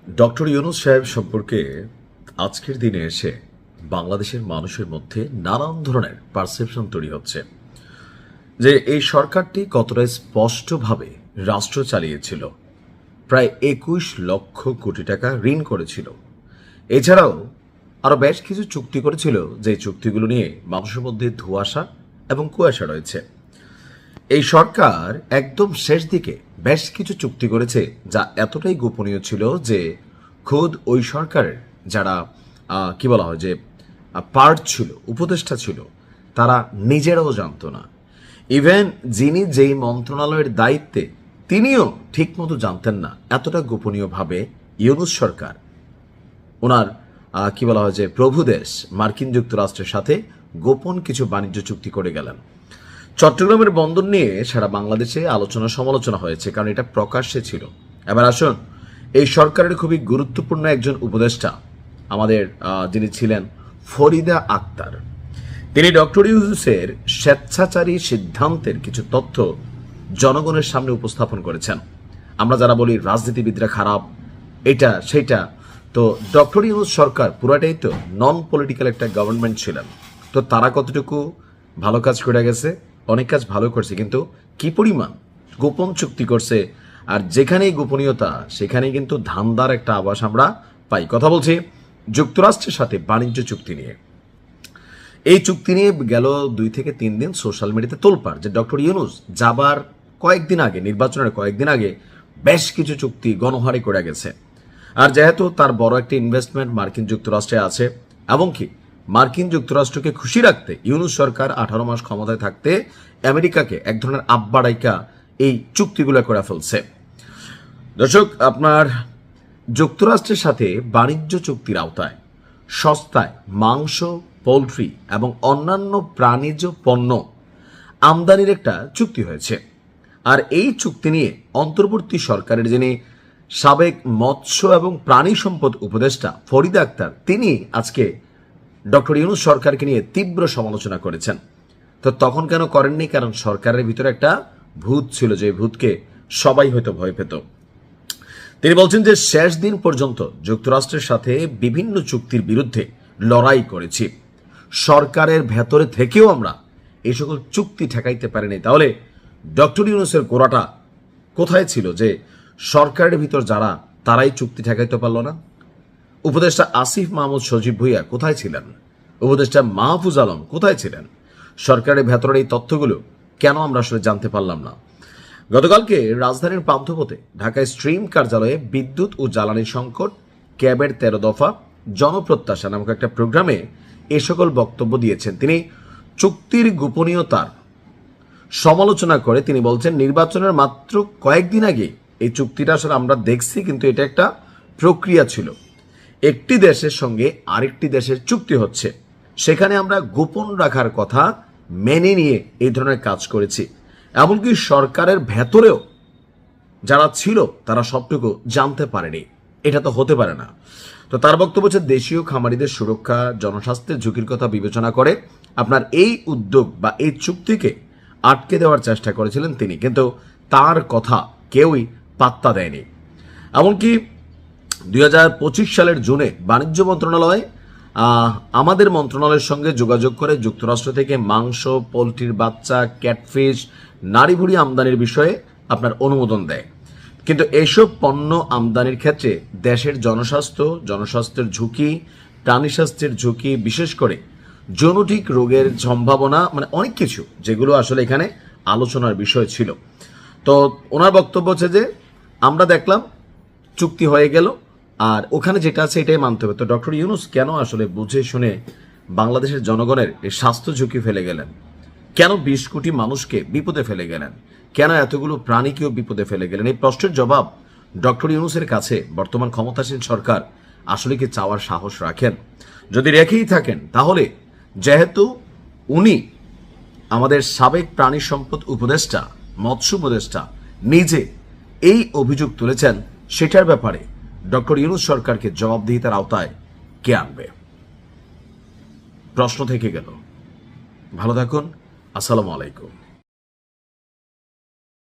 Doctor Yunus সাহেব সম্পর্কে আজকের দিনে এসে বাংলাদেশের মানুষের মধ্যে নানান ধরনের পারসেপশন তৈরি হচ্ছে যে এই সরকারটি কতটা স্পষ্টভাবে রাষ্ট্র চালিয়েছিল, প্রায় ২১ লক্ষ কোটি টাকা ঋণ করেছিল। এছাড়াও আরও বেশ কিছু চুক্তি করেছিল, যে চুক্তিগুলো নিয়ে মানুষের মধ্যে ধোঁয়াশা এবং কুয়াশা রয়েছে। এই সরকার একদম শেষ দিকে বেশ কিছু চুক্তি করেছে যা এতটাই গোপনীয় ছিল যে খোদ ওই সরকারের যারা কি বলা হয় যে পার্ট ছিল, উপদেষ্টা ছিল, তারা নিজেরাও জানতো না। ইভেন যিনি যেই মন্ত্রণালয়ের দায়িত্বে তিনিও ঠিকমতো জানতেন না। এতটা গোপনীয়ভাবে ইউনূস সরকার ওনার কি বলা হয় যে প্রভুদেশ মার্কিন যুক্তরাষ্ট্রের সাথে গোপন কিছু বাণিজ্য চুক্তি করে গেলেন। চট্টগ্রামের বন্দর নিয়ে সারা বাংলাদেশে আলোচনা সমালোচনা হয়েছে, কারণ এটা প্রকাশ্যে ছিল। এবার আসুন, এই সরকারের খুবই গুরুত্বপূর্ণ একজন উপদেষ্টা আমাদের যিনি ছিলেন ফরিদা আক্তার, তিনি ডক্টর ইউনূসের স্বেচ্ছাচারী সিদ্ধান্তের কিছু তথ্য জনগণের সামনে উপস্থাপন করেছেন। আমরা যারা বলি রাজনীতিবিদরা খারাপ, এটা সেটা, তো ডক্টর ইউনূস সরকার পুরাটাই তো নন পলিটিক্যাল একটা গভর্নমেন্ট ছিলেন। তো তারা কতটুকু ভালো কাজ করে গেছে? অনেক কাজ ভালো করছে, কিন্তু কি পরিমাণ গোপন চুক্তি করছে, আর যেখানেই গোপনীয়তা সেখানেই কিন্তু ধান্দার একটা আভাস আমরা পাই। কথা বলছি যুক্তরাষ্ট্রের সাথে বাণিজ্য চুক্তি নিয়ে। এই চুক্তি নিয়ে গেল 2 থেকে 3 দিন সোশ্যাল মিডিয়াতে তোলপাড় যে ডক্টর ইউনূস যাবার কয়েকদিন আগে, নির্বাচনের কয়েকদিন আগে বেশ কিছু চুক্তি গণহারে করে গেছে। আর যেহেতু তার বড় একটা ইনভেস্টমেন্ট মার্কিন যুক্তরাষ্ট্রে আছে, এবং কি মার্কিন যুক্তরাষ্ট্রকে খুশি রাখতে ইউনূস সরকার 18 মাস ক্ষমতায় থাকতে আমেরিকাকে এক ধরনের আব্বাড়াইকা এই চুক্তিগুলো করে ফেলছে। দর্শক, আপনার যুক্তরাষ্ট্রের সাথে বাণিজ্য চুক্তির আওতায় সস্তায় মাংস, পোলট্রি এবং অন্যান্য প্রাণীজ পণ্য আমদানির একটা চুক্তি হয়েছে। আর এই চুক্তি নিয়ে অন্তর্বর্তী সরকারের যিনি সাবেক মৎস্য এবং প্রাণী সম্পদ উপদেষ্টা ফরিদা আক্তার, তিনি আজকে ডক্টর ইউনূস সরকারকে নিয়ে তীব্র সমালোচনা করেছেন। তো তখন কেন করেননি? কারণ সরকারের ভিতরে একটা ভূত ছিল, যে ভূতকে সবাই হয়তো ভয় পেত। তিনি বলছেন যে শেষ দিন পর্যন্ত যুক্তরাষ্ট্রের সাথে বিভিন্ন চুক্তির বিরুদ্ধে লড়াই করেছি, সরকারের ভেতরে থেকেও আমরা এই সকল চুক্তি ঠেকাইতে পারিনি। তাহলে ডক্টর ইউনূসের গোড়াটা কোথায় ছিল যে সরকারের ভিতর যারা, তারাই চুক্তি ঠেকাইতে পারল না? উপদেষ্টা আসিফ মাহমুদ সজীব ভুইয়া কোথায় ছিলেন? উপদেষ্টা মাহফুজ আলম কোথায় ছিলেন? সরকারের ভেতরের এই তথ্যগুলো কেন আমরা আসলে জানতে পারলাম না? গতকালকে রাজধানীর পান্থপথে ঢাকায় স্ট্রিম কার্যালয়ে বিদ্যুৎ ও জ্বালানি সংকট, ক্যাবের 13 দফা, জনপ্রত্যাশা নামক একটা প্রোগ্রামে এ সকল বক্তব্য দিয়েছেন তিনি। চুক্তির গোপনীয়তার সমালোচনা করে তিনি বলছেন, নির্বাচনের মাত্র কয়েকদিন আগে এই চুক্তিটা আসলে আমরা দেখছি, কিন্তু এটা একটা প্রক্রিয়া ছিল। একটি দেশের সঙ্গে আরেকটি দেশের চুক্তি হচ্ছে, সেখানে আমরা গোপন রাখার কথা মেনে নিয়ে এই ধরনের কাজ করেছি। এমনকি সরকারের ভেতরেও যারা ছিল তারা সবটুকু জানতে পারেনি। এটা তো হতে পারে না। তো তার বক্তব্য হচ্ছে, দেশীয় খামারিদের সুরক্ষা, জনস্বাস্থ্যের ঝুঁকির কথা বিবেচনা করে আপনার এই উদ্যোগ বা এই চুক্তিকে আটকে দেওয়ার চেষ্টা করেছিলেন তিনি, কিন্তু তার কথা কেউই পাত্তা দেয়নি। এমনকি 2025 সালের জুনে বাণিজ্য মন্ত্রণালয় আমাদের মন্ত্রণালয়ের সঙ্গে যোগাযোগ করে যুক্তরাষ্ট্র থেকে মাংস, পোলট্রির বাচ্চা, ক্যাটফিশ, নারী ভুঁড়ি আমদানির বিষয়ে আপনার অনুমোদন দেয়। কিন্তু এইসব পণ্য আমদানির ক্ষেত্রে দেশের জনস্বাস্থ্যের ঝুঁকি, প্রাণী স্বাস্থ্যের ঝুঁকি, বিশেষ করে জৈনটিক রোগের সম্ভাবনা, মানে অনেক কিছু যেগুলো আসলে এখানে আলোচনার বিষয় ছিল। তো ওনার বক্তব্য হচ্ছে যে আমরা দেখলাম চুক্তি হয়ে গেল, আর ওখানে যেটা আছে এটাই মানতে হবে। তো ডক্টর ইউনূস কেন আসলে বুঝে শুনে বাংলাদেশের জনগণের এই স্বাস্থ্য ঝুঁকি ফেলে গেলেন? কেন 20 কোটি মানুষকে বিপদে ফেলে গেলেন? কেন এতগুলো প্রাণীকেও বিপদে ফেলে গেলেন? এই প্রশ্নের জবাব ডক্টর ইউনূসের কাছে বর্তমান ক্ষমতাসীন সরকার আসলে কি চাওয়ার সাহস রাখেন? যদি রেখেই থাকেন, তাহলে যেহেতু উনি আমাদের সাবেক প্রাণী সম্পদ উপদেষ্টা, মৎস্য উপদেষ্টা, নিজে এই অভিযোগ তুলেছেন, সেটার ব্যাপারে ডক্টর ইউনূস সরকারকে জবাবদিহিতার আওতায় কে আনবে? প্রশ্ন থেকে গেল। ভালো থাকুন। আসসালামু আলাইকুম।